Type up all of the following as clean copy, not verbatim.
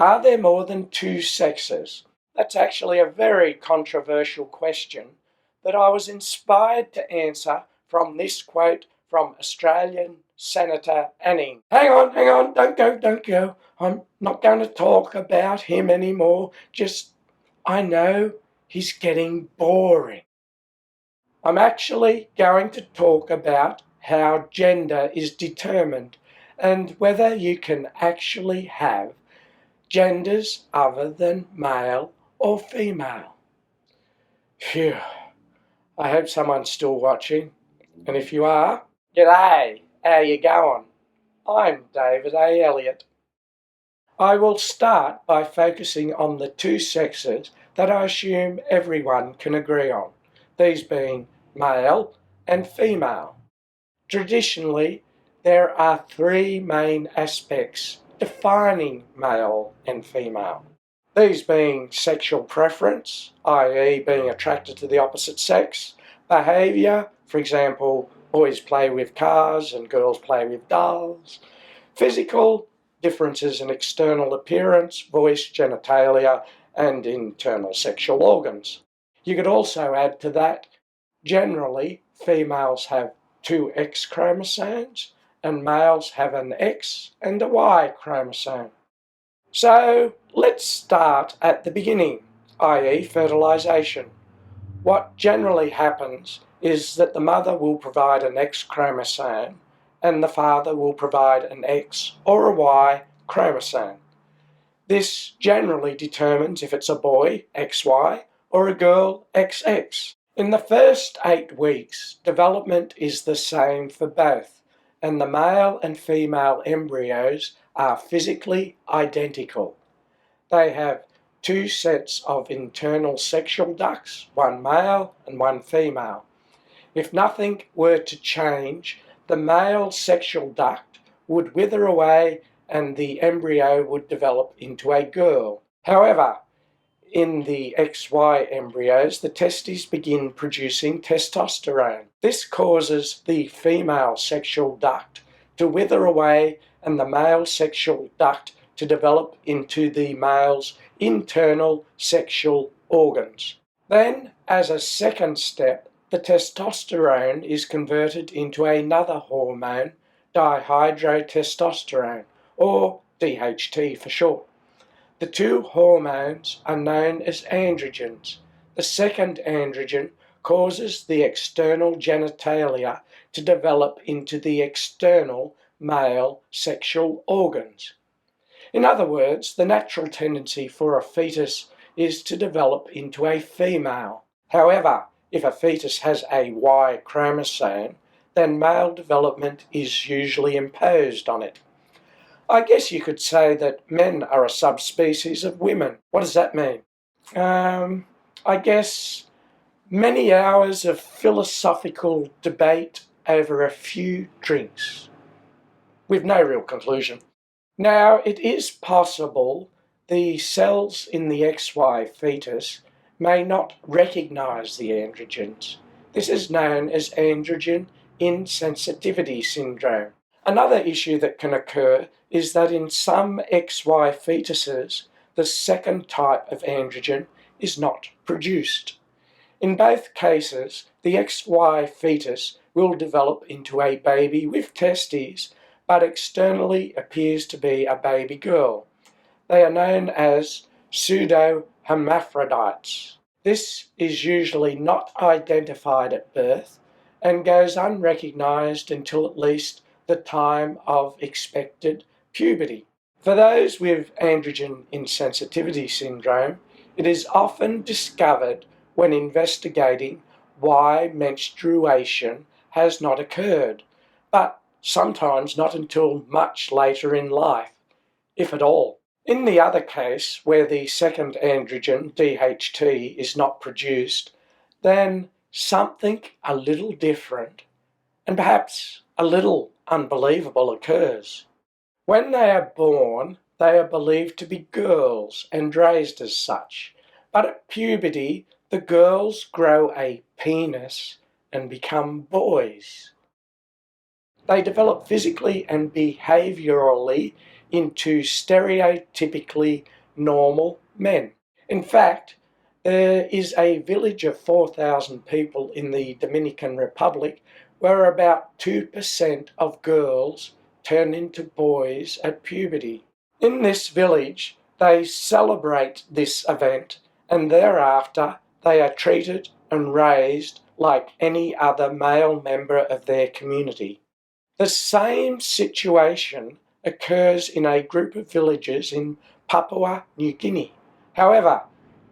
Are there more than two sexes? That's actually a very controversial question that I was inspired to answer from this quote from Australian Senator Anning. Hang on, don't go. I'm not going to talk about him anymore. I know he's getting boring. I'm actually going to talk about how gender is determined and whether you can actually have genders other than male or female. Phew. I hope someone's still watching. And if you are, g'day, how you going? I'm David A. Elliott. I will start by focusing on the two sexes that I assume everyone can agree on, these being male and female. Traditionally, there are three main aspects defining male and female. These being sexual preference, i.e. being attracted to the opposite sex, behaviour, for example, boys play with cars and girls play with dolls, physical, differences in external appearance, voice, genitalia, and internal sexual organs. You could also add to that, generally, females have two X chromosomes and males have an X and a Y chromosome. So let's start at the beginning, i.e. fertilisation. What generally happens is that the mother will provide an X chromosome and the father will provide an X or a Y chromosome. This generally determines if it's a boy, XY, or a girl, XX. In the first 8 weeks, development is the same for both, and the male and female embryos are physically identical. They have 2 sets of internal sexual ducts, one male and one female. If nothing were to change, the male sexual duct would wither away and the embryo would develop into a girl. However, in the XY embryos, the testes begin producing testosterone. This causes the female sexual duct to wither away and the male sexual duct to develop into the male's internal sexual organs. Then, as a second step, the testosterone is converted into another hormone, dihydrotestosterone, or DHT for short. The two hormones are known as androgens. The second androgen causes the external genitalia to develop into the external male sexual organs. In other words, the natural tendency for a fetus is to develop into a female. However, if a fetus has a Y chromosome, then male development is usually imposed on it. I guess you could say that men are a subspecies of women. What does that mean? I guess many hours of philosophical debate over a few drinks, with no real conclusion. Now, it is possible the cells in the XY fetus may not recognise the androgens. This is known as androgen insensitivity syndrome. Another issue that can occur is that in some XY fetuses, the second type of androgen is not produced. In both cases, the XY fetus will develop into a baby with testes, but externally appears to be a baby girl. They are known as pseudo-hermaphrodites. This is usually not identified at birth and goes unrecognised until at least the time of expected puberty. For those with androgen insensitivity syndrome, it is often discovered when investigating why menstruation has not occurred, but sometimes not until much later in life, if at all. In the other case, where the second androgen, DHT, is not produced, then something a little different and perhaps a little unbelievable occurs. When they are born, they are believed to be girls and raised as such, but at puberty, the girls grow a penis and become boys. They develop physically and behaviourally into stereotypically normal men. In fact, there is a village of 4,000 people in the Dominican Republic where about 2% of girls turn into boys at puberty. In this village, they celebrate this event, and thereafter they are treated and raised like any other male member of their community. The same situation occurs in a group of villages in Papua New Guinea. However,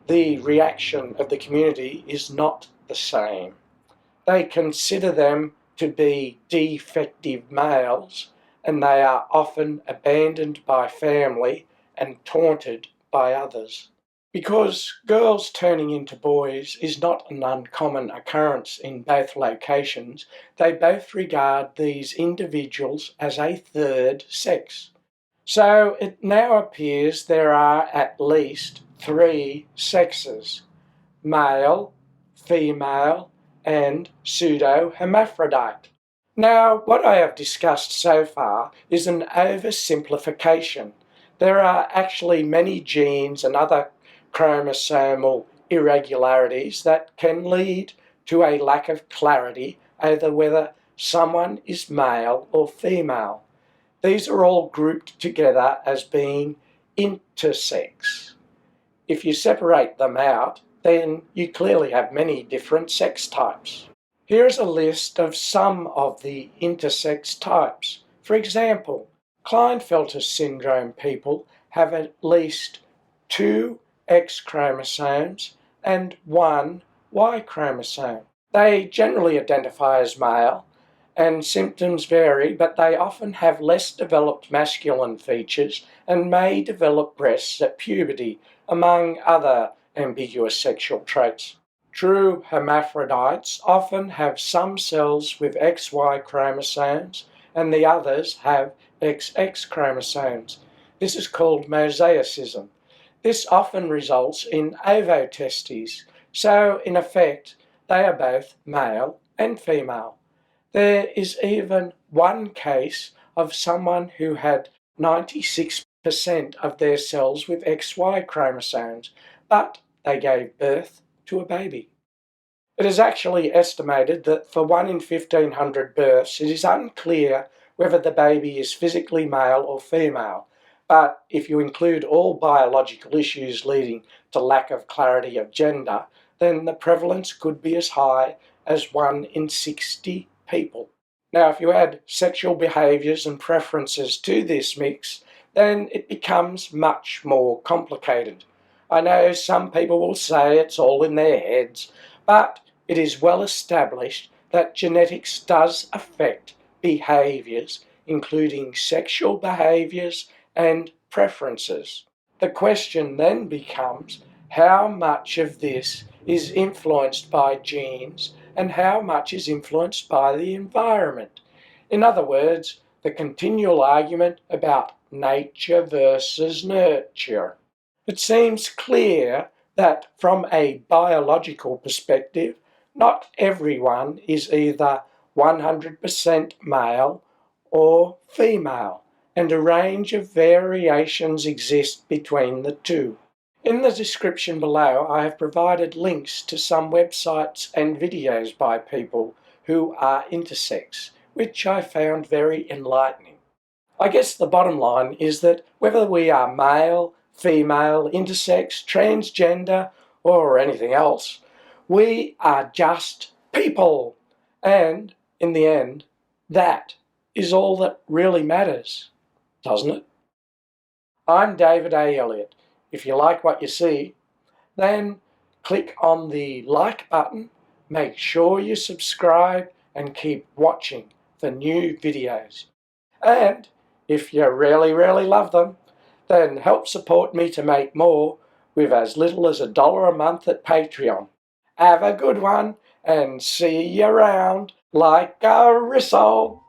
the reaction of the community is not the same. They consider them to be defective males, and they are often abandoned by family and taunted by others. Because girls turning into boys is not an uncommon occurrence in both locations, they both regard these individuals as a third sex. So it now appears there are at least 3 sexes: male, female, and pseudo-hermaphrodite. Now, what I have discussed so far is an oversimplification. There are actually many genes and other chromosomal irregularities that can lead to a lack of clarity over whether someone is male or female. These are all grouped together as being intersex. If you separate them out, then you clearly have many different sex types. Here is a list of some of the intersex types. For example, Klinefelter syndrome people have at least 2 X chromosomes and 1 Y chromosome. They generally identify as male, and symptoms vary, but they often have less developed masculine features and may develop breasts at puberty, among other ambiguous sexual traits. True hermaphrodites often have some cells with XY chromosomes and the others have XX chromosomes. This is called Mosaicism. This often results in ovotestes, so in effect they are both male and female. There is even one case of someone who had 96% of their cells with XY chromosomes, but they gave birth to a baby. It is actually estimated that for 1 in 1,500 births, it is unclear whether the baby is physically male or female, but if you include all biological issues leading to lack of clarity of gender, then the prevalence could be as high as 1 in 60 people. Now, if you add sexual behaviours and preferences to this mix, then it becomes much more complicated. I know some people will say it's all in their heads, but it is well established that genetics does affect behaviours, including sexual behaviours and preferences. The question then becomes how much of this is influenced by genes and how much is influenced by the environment. In other words, the continual argument about nature versus nurture. It seems clear that from a biological perspective, not everyone is either 100% male or female, and a range of variations exist between the two. In the description below, I have provided links to some websites and videos by people who are intersex, which I found very enlightening. I guess the bottom line is that whether we are male, female, intersex, transgender, or anything else, we are just people. And in the end, that is all that really matters, doesn't it? I'm David A. Elliott. If you like what you see, then click on the like button, make sure you subscribe and keep watching for new videos. And if you really, really love them, then help support me to make more with as little as $1 a month at Patreon. Have a good one and see you around like a risol.